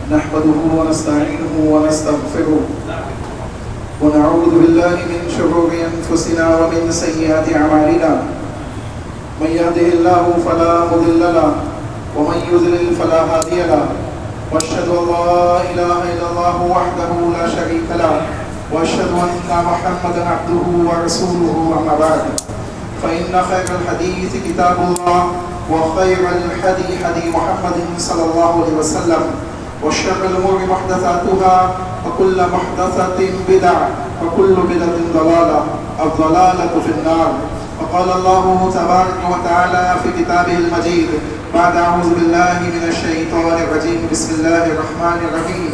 نحمده ونستعينه ونستغفره ونعوذ بالله من شرور أنفسنا ومن سيئات أعمالنا من يهده الله فلا مضل له ومن يضلل فلا هادي له واشهد ان لا اله الا الله وحده لا شريك له واشهد ان محمدا عبده ورسوله اما بعد فان خير الحديث كتاب الله وخير الهدي هدي محمد صلى الله عليه وسلم وشر الامور محدثاتها وكل محدثه بدعه وكل بدعه ضلاله الضلاله في النار. وقال الله تبارك وتعالى في كتابه المجيد بعد أعوذ بالله من الشيطان الرجيم بسم الله الرحمن الرحيم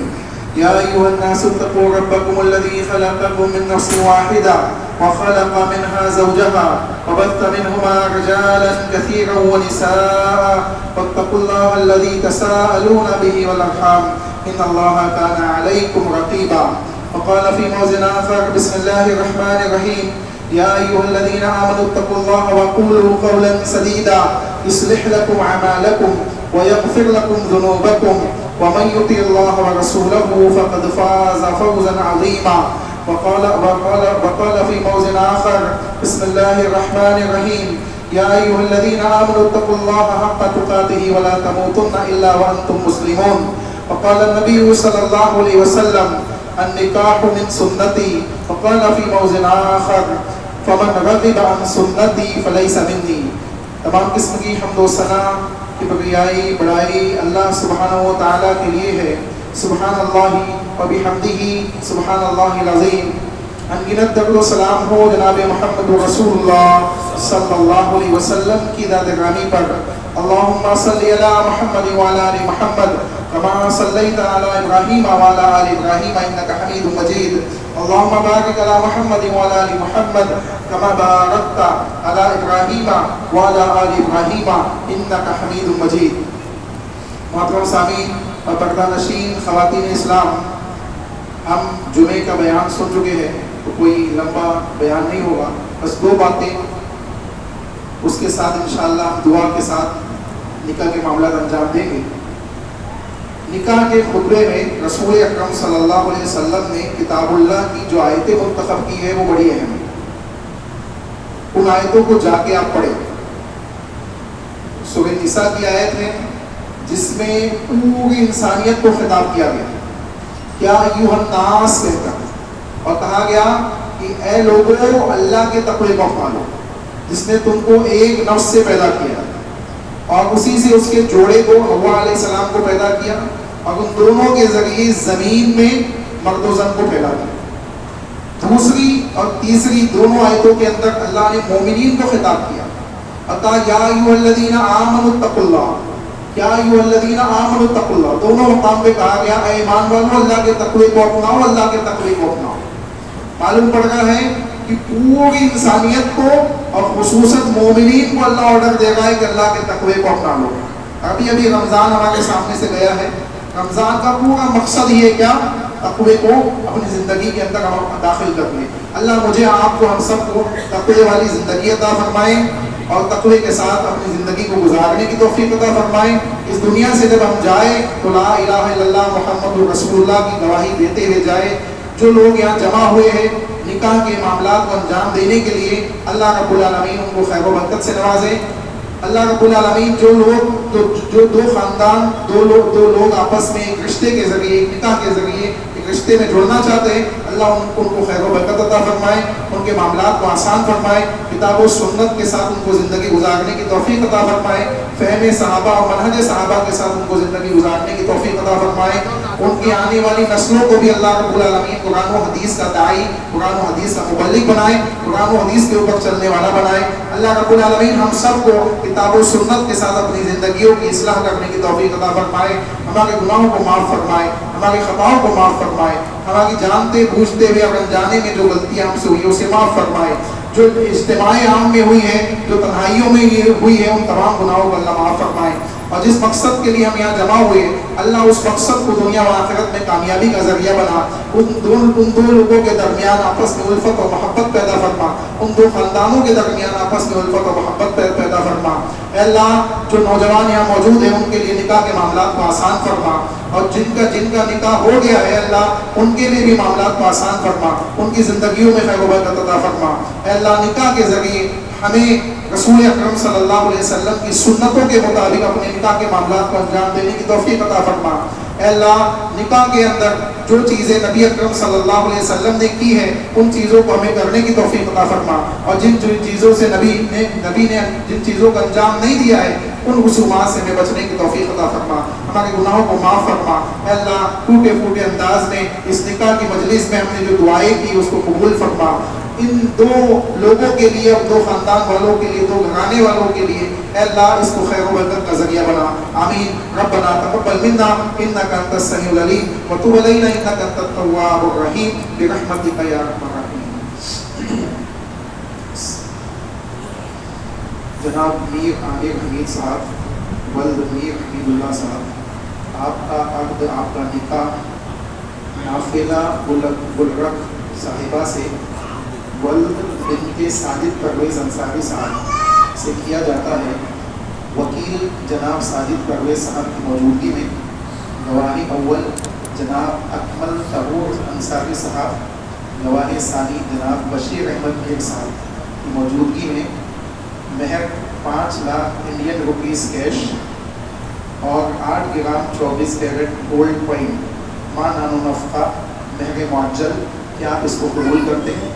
يا أيها الناس اتقوا ربكم الذي خلقكم من نفس واحدة وخلق منها زوجها وبث منهما رجالا كثيرا ونساء واتقوا الله الذي تساءلون به والأرحام إن الله كان عليكم رقيبا. وقال في موضع آخر بسم الله الرحمن الرحيم يا أيها الذين آمنوا اتقوا الله وقولوا قولا سديدا يصلح لكم أعمالكم ويغفر لكم ذنوبكم ومن يطع الله ورسوله فقد فاز فوزا عظيما. وقال في موضع آخر بسم الله الرحمن الرحيم يا أيها الذين آمنوا اتقوا الله حق تقاته ولا تموتن إلا وأنتم مسلمون. وقال النبي صلى الله عليه وسلم النکاح من سنتی. وقال في موضع آخر فمن رغب عن سنتی فلیس منی. تمام قسم کی حمد و ثنا کی بقیائی بڑائی اللہ سبحانہ و تعالیٰ کے لیے ہے. سبحان اللہ و بحمدہ سبحان اللہ العظیم. انگنت درود و سلام ہو جناب محمد رسول اللہ صلی اللہ علیہ وسلم کی ذات گرامی پر. اللہم صلی علی محمد وعلی آل محمد كما صليت على إبراهيم وعلى آل إبراهيم إنك حميد مجيد. اللهم بارك على محمد وعلى آل محمد كما باركت على إبراهيم وعلى آل إبراهيم إنك حميد مجيد. محترم سامعین اور پردہ نشین خواتین اسلام، ہم جمعے کا بیان سن چکے ہیں تو کوئی لمبا بیان نہیں ہوگا، بس دو باتیں، اس کے ساتھ انشاءاللہ ہم دعا کے ساتھ نکاح کے معاملات انجام دیں گے. نکاح کے خطبے میں رسول اکرم صلی اللہ علیہ وسلم نے کتاب اللہ کی جو آیتیں منتخب کی ہیں وہ بڑی اہم ہیں. ان آیتوں کو جا کے آپ پڑھیں. سورہ نساء کی آیت ہے جس میں پوری انسانیت کو خطاب کیا گیا. کیا ایھا الناس کہتا اور کہا گیا کہ اے لوگوں اللہ کے تقوی کو پالو جس نے تم کو ایک نفس سے پیدا کیا اور اسی سے اس کے جوڑے کو حوا علیہ السلام کو پیدا کیا اور ان دونوں کے ذریعے زمین میں مرد و زن کو پھیلا دیا. دوسری اور تیسری دونوں آیتوں کے اندر اللہ نے مومنین کو خطاب کیا. کہا یا ایھا الذین آمنوا اتقوا اللہ، یا ایھا الذین آمنوا اتقوا اللہ. دونوں مقام پہ کہا گیا اے ایمان والو اللہ کے تقوی کو اپناؤ، اللہ کے تقوی کو اپناؤ. معلوم پڑ رہا ہے کہ پوری انسانیت کو اور خصوصاً مومنین کو اللہ آرڈر دے گا ہے کہ اللہ کے تقوی کو اپنا لو. ابھی رمضان ہمارے سامنے سے گیا ہے. رمضان کا پورا مقصد یہ ہے کیا؟ تقوی کو اپنی زندگی کے اندر ہم داخل کر لیں. اللہ مجھے آپ کو ہم سب کو تقوی والی زندگی عطا فرمائے اور تقوی کے ساتھ اپنی زندگی کو گزارنے کی توفیق عطا فرمائے. اس دنیا سے جب ہم جائیں تو لا الہ الا اللہ محمد رسول اللہ کی گواہی دیتے ہوئے جائیں. جو لوگ یہاں جمع ہوئے ہیں نکاح کے معاملات کو انجام دینے کے لیے، اللہ رب العالمین ان کو خیر و برکت سے نوازے. اللہ رب العالمین جو دو خاندان دو لوگ آپس میں ایک رشتے کے ذریعے، ایک نکاح کے ذریعے ایک رشتے میں جڑنا چاہتے ہیں، اللہ ان کو خیر و برکت عطا فرمائے، ان کے معاملات کو آسان فرمائے، کتاب و سنت کے ساتھ ان کو زندگی گزارنے کی توفیق عطا فرمائے، فہم صحابہ اور منہج صحابہ کے ساتھ ان کو زندگی گزارنے کی توفیق عطا فرمائے. ان کی آنے والی نسلوں کو بھی اللہ رب العالمین قرآن و حدیث کا داعی، قرآن و حدیث کا مبلغ بنائے، قرآن و حدیث کے اوپر چلنے والا بنائے. اللہ رب العالمین ہم سب کو کتاب و سنت کے ساتھ اپنی زندگیوں کی اصلاح کرنے کی توفیق عطا فرمائے. ہمارے گناہوں کو معاف فرمائے، ہماری خطاؤں کو معاف فرمائے، ہماری جانتے بوجھتے ہوئے اور انجانے میں جو غلطیاں ہم سے ہوئی اسے معاف فرمائے. جو اجتماع عام میں ہوئی ہے، جو تنہائیوں میں ہوئی ہے، ان تمام گناہوں کو اللہ معاف فرمائے. اور جس مقصد کے لیے ہم یہاں جمع ہوئے اللہ اس مقصد کو دنیا و آخرت میں کامیابی کا ذریعہ بنا. ان دو لوگوں کے درمیان آپس میں الفت و محبت پیدا فرما, ان دو خاندانوں کے درمیان آپس میں الفت و محبت پیدا فرما. اے اللہ جو نوجوان یہاں موجود ہیں ان کے لیے نکاح کے معاملات کو آسان فرما, اور جن کا نکاح ہو گیا ہے اللہ ان کے لیے بھی معاملات کو آسان فرما, ان کی زندگیوں میں خیر و برکت عطا فرما. اے اللہ نکاح کے ذریعے ہمیں رسول اکرم صلی اللہ علیہ وسلم کی سنتوں کے مطابق اپنے نکاح کے معاملات کو انجام دینے کی توفیق عطا فرما. اے اللہ نکاح کے اندر جو چیزیں نبی اکرم صلی اللہ علیہ وسلم نے کی ہیں ان چیزوں کو ہمیں کرنے کی توفیق عطا فرما, اور جن چیزوں سے نبی نے جن چیزوں کا انجام نہیں دیا ہے ان رسومات سے ہمیں بچنے کی توفیق عطا فرما, ہمارے گناہوں کو معاف فرما. اے اللہ ٹوٹے پھوٹے انداز میں اس نکاح کی مجلس میں ہم نے جو دعائیں کی اس کو قبول فرما. ان دو لوگوں کے لیے, اب دو خاندان والوں کے لیے, دو گھرانے والوں کے لیے اے اللہ اس کو خیر و برکت کا ذریعہ بنا. آمین. ربنا تقبل منا انك انت السميع العليم وتب علينا انك انت التواب الرحيم برحمتك يا ارحم الراحمين. جناب میر عامر حمید صاحب ولد میر حمید اللہ صاحب, آپ کا عقد, آپ کا نکاح نافلہ گلرخ صاحبہ سے ولد بنت ساجد پرویز انصاری صاحب سے کیا جاتا ہے. وکیل جناب ساجد پرویز صاحب کی موجودگی میں گواہ اول جناب اکمل طہور انصاری صاحب, گواہ ثانی جناب بشیر احمد میر صاحب کی موجودگی میں مہر 5 لاکھ انڈین روپیز کیش اور 8 گرام 24 کیرٹ گولڈ کوئن ماں نان و نفقہ مہر معجل, کیا آپ اس کو قبول کرتے ہیں؟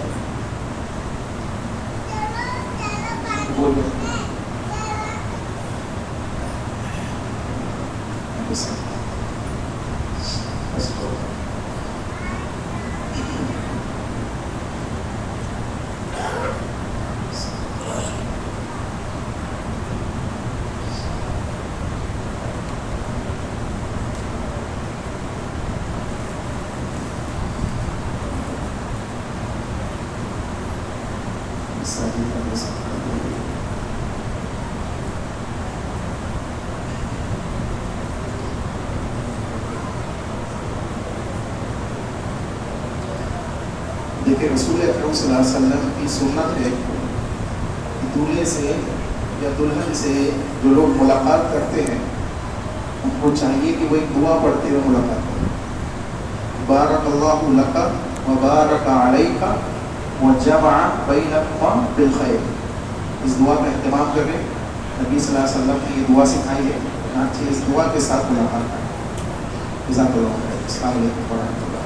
دیکھیں رسول اکرم صلی اللہ علیہ وسلم کی سنت ہے کہ دولہے سے یا دلہن سے جو لوگ ملاقات کرتے ہیں ان کو چاہیے کہ وہ ایک دعا پڑھتے ہوئے ملاقات کریں. بارک اللہ لک و بارک علیک و جمع بینکما بالخیر. اس دعا کا اہتمام کریں. نبی صلی اللہ علیہ وسلم نے یہ دعا سکھائی ہے, چنانچہ اس دعا کے ساتھ ملاقات کریں. جزاک اللہ خیر. السلام علیکم ورحمۃ اللہ.